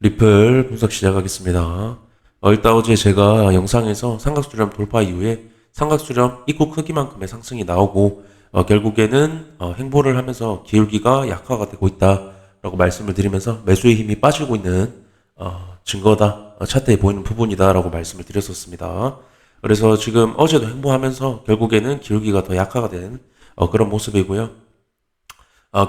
리플 분석 시작하겠습니다. 일단 어제 제가 영상에서 삼각수렴 돌파 이후에 삼각수렴 입구 크기만큼의 상승이 나오고 결국에는 횡보를 하면서 기울기가 약화가 되고 있다라고 말씀을 드리면서 매수의 힘이 빠지고 있는 증거다, 차트에 보이는 부분이다라고 말씀을 드렸었습니다. 그래서 지금 어제도 횡보하면서 결국에는 기울기가 더 약화가 된 그런 모습이고요.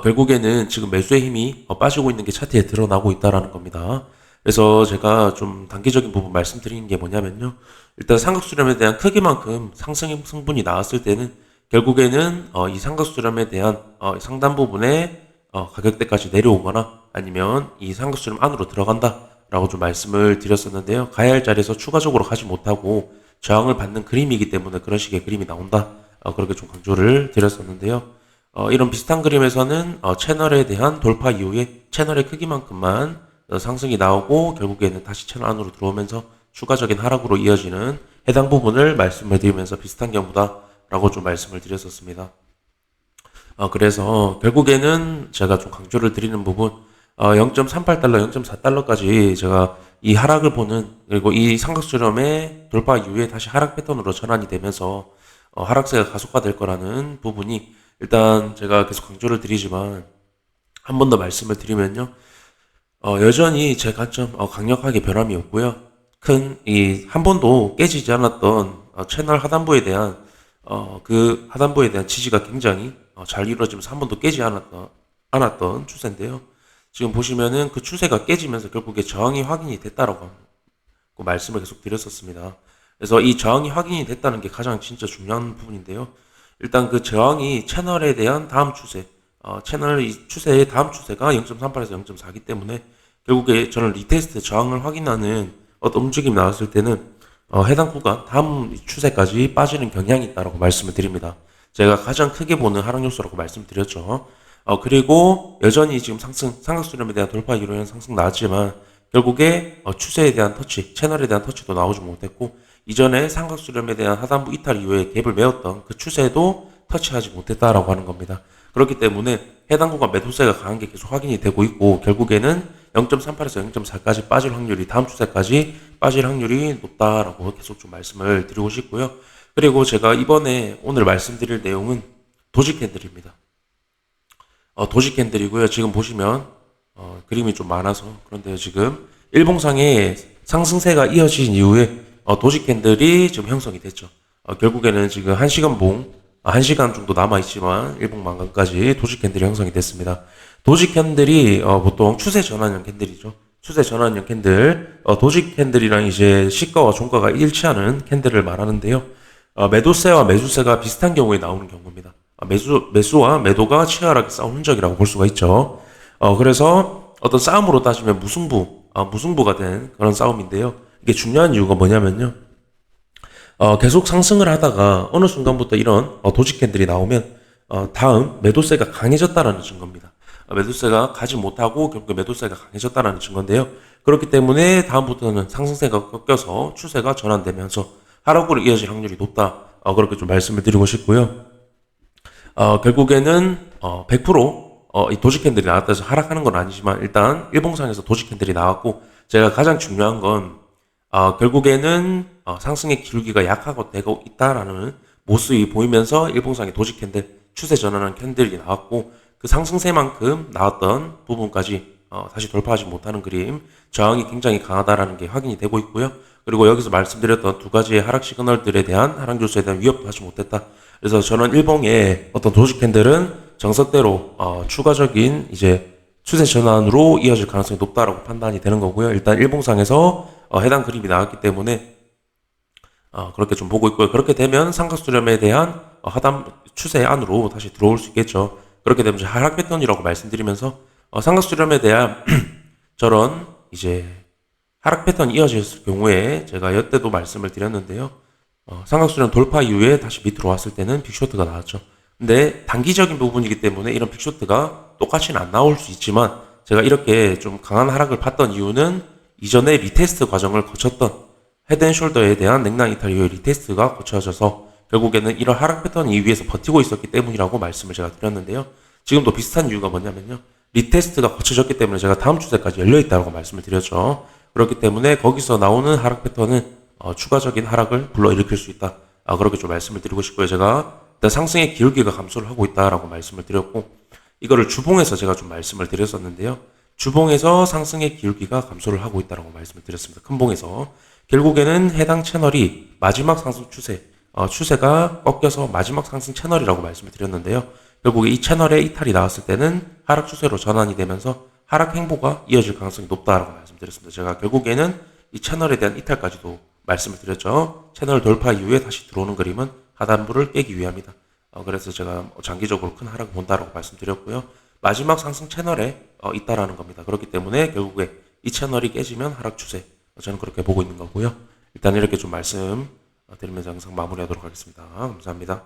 결국에는 지금 매수의 힘이 빠지고 있는 게 차트에 드러나고 있다라는 겁니다. 그래서 제가 좀 단기적인 부분 말씀드리는 게 뭐냐면요. 일단 삼각수렴에 대한 크기만큼 상승 성분이 나왔을 때는 결국에는 이 삼각수렴에 대한 상단 부분의 가격대까지 내려오거나 아니면 이 삼각수렴 안으로 들어간다라고 좀 말씀을 드렸었는데요. 가야 할 자리에서 추가적으로 가지 못하고 저항을 받는 그림이기 때문에 그런 식의 그림이 나온다. 그렇게 좀 강조를 드렸었는데요. 이런 비슷한 그림에서는 채널에 대한 돌파 이후에 채널의 크기만큼만 상승이 나오고 결국에는 다시 채널 안으로 들어오면서 추가적인 하락으로 이어지는 해당 부분을 말씀을 드리면서 비슷한 경우다라고 좀 말씀을 드렸었습니다. 그래서 결국에는 제가 좀 강조를 드리는 부분 0.38달러, 0.4달러까지 제가 이 하락을 보는 그리고 이 삼각수렴의 돌파 이후에 다시 하락 패턴으로 전환이 되면서 하락세가 가속화될 거라는 부분이 일단 제가 계속 강조를 드리지만 한 번 더 말씀을 드리면요. 여전히 제 관점 강력하게 변함이 없고요. 큰 이 한 번도 깨지지 않았던 채널 하단부에 대한 그 하단부에 대한 지지가 굉장히 잘 이루어지면서 한 번도 깨지 않았던 추세인데요. 지금 보시면은 그 추세가 깨지면서 결국에 저항이 확인이 됐다라고 그 말씀을 계속 드렸었습니다. 그래서 이 저항이 확인이 됐다는 게 가장 진짜 중요한 부분인데요. 일단 그 저항이 채널에 대한 다음 추세, 채널 이 추세의 다음 추세가 0.38에서 0.4기 때문에 결국에 저는 리테스트 저항을 확인하는 어떤 움직임이 나왔을 때는 해당 구간 다음 추세까지 빠지는 경향이 있다라고 말씀을 드립니다. 제가 가장 크게 보는 하락 요소라고 말씀드렸죠. 그리고 여전히 지금 삼각수렴에 대한 돌파 이론은 상승 나왔지만 결국에 추세에 대한 터치, 채널에 대한 터치도 나오지 못했고 이전에 삼각수렴에 대한 하단부 이탈 이후에 갭을 메웠던 그 추세도 터치하지 못했다라고 하는 겁니다. 그렇기 때문에 해당 구간 매도세가 강한 게 계속 확인이 되고 있고 결국에는 0.38에서 0.4까지 빠질 확률이 다음 추세까지 빠질 확률이 높다라고 계속 좀 말씀을 드리고 싶고요. 그리고 제가 이번에 오늘 말씀드릴 내용은 도지 캔들입니다. 도지 캔들이고요. 지금 보시면 그림이 좀 많아서 그런데 지금 일봉상에 상승세가 이어진 이후에 도지 캔들이 지금 형성이 됐죠. 결국에는 지금 1시간 정도 남아있지만 일봉 만간까지 도지 캔들이 형성이 됐습니다. 도지 캔들이 보통 추세 전환형 캔들이죠. 추세 전환형 캔들, 도지 캔들이랑 이제 시가와 종가가 일치하는 캔들을 말하는데요. 매도세와 매수세가 비슷한 경우에 나오는 경우입니다. 매수와 매도가 치열하게 싸운 흔적이라고 볼 수가 있죠. 그래서 어떤 싸움으로 따지면 무승부가 된 그런 싸움인데요. 이게 중요한 이유가 뭐냐면요. 계속 상승을 하다가 어느 순간부터 이런 도지 캔들이 나오면 다음 매도세가 강해졌다라는 증거입니다. 매도세가 가지 못하고 결국 매도세가 강해졌다라는 증거인데요. 그렇기 때문에 다음부터는 상승세가 꺾여서 추세가 전환되면서 하락으로 이어질 확률이 높다. 그렇게 좀 말씀을 드리고 싶고요. 결국에는 100% 이 도지 캔들이 나왔다 해서 하락하는 건 아니지만 일단 일봉상에서 도지 캔들이 나왔고 제가 가장 중요한 건 결국에는 상승의 기울기가 약하고 되고 있다라는 모습이 보이면서 일봉상의 도지 캔들 추세 전환한 캔들이 나왔고 그 상승세만큼 나왔던 부분까지 다시 돌파하지 못하는 그림 저항이 굉장히 강하다라는 게 확인이 되고 있고요. 그리고 여기서 말씀드렸던 두 가지의 하락 시그널들에 대한 하락 요소에 대한 위협도 하지 못했다. 그래서 저는 일봉의 어떤 도지 캔들은 정석대로 추가적인 이제 추세 전환으로 이어질 가능성이 높다라고 판단이 되는 거고요. 일단 일봉상에서 해당 그림이 나왔기 때문에 그렇게 좀 보고 있고요. 그렇게 되면 삼각수렴에 대한 하단 추세 안으로 다시 들어올 수 있겠죠. 그렇게 되면 하락 패턴이라고 말씀드리면서 삼각수렴에 대한 저런 이제 하락 패턴이 이어질 경우에 제가 여태도 말씀을 드렸는데요. 삼각수렴 돌파 이후에 다시 밑으로 왔을 때는 빅쇼트가 나왔죠. 근데 단기적인 부분이기 때문에 이런 빅쇼트가 똑같이는 안 나올 수 있지만 제가 이렇게 좀 강한 하락을 봤던 이유는 이전에 리테스트 과정을 거쳤던 헤드앤숄더에 대한 냉랑 이탈 이후에 리테스트가 거쳐져서 결국에는 이런 하락 패턴 이위에서 버티고 있었기 때문이라고 말씀을 제가 드렸는데요. 지금도 비슷한 이유가 뭐냐면요. 리테스트가 거쳐졌기 때문에 제가 다음 추세까지 열려있다고 말씀을 드렸죠. 그렇기 때문에 거기서 나오는 하락 패턴은 추가적인 하락을 불러일으킬 수 있다. 그렇게 좀 말씀을 드리고 싶고요. 제가 일단 상승의 기울기가 감소를 하고 있다라고 말씀을 드렸고, 이거를 주봉에서 제가 좀 말씀을 드렸었는데요. 주봉에서 상승의 기울기가 감소를 하고 있다라고 말씀을 드렸습니다. 큰 봉에서. 결국에는 해당 채널이 마지막 상승 추세가 꺾여서 마지막 상승 채널이라고 말씀을 드렸는데요. 결국에 이 채널에 이탈이 나왔을 때는 하락 추세로 전환이 되면서 하락 행보가 이어질 가능성이 높다라고 말씀드렸습니다. 제가 결국에는 이 채널에 대한 이탈까지도 말씀을 드렸죠. 채널 돌파 이후에 다시 들어오는 그림은 하단부를 깨기 위함이다. 그래서 제가 장기적으로 큰 하락을 본다라고 말씀드렸고요. 마지막 상승 채널에 있다라는 겁니다. 그렇기 때문에 결국에 이 채널이 깨지면 하락 추세. 저는 그렇게 보고 있는 거고요. 일단 이렇게 좀 말씀 드리면서 영상 마무리하도록 하겠습니다. 감사합니다.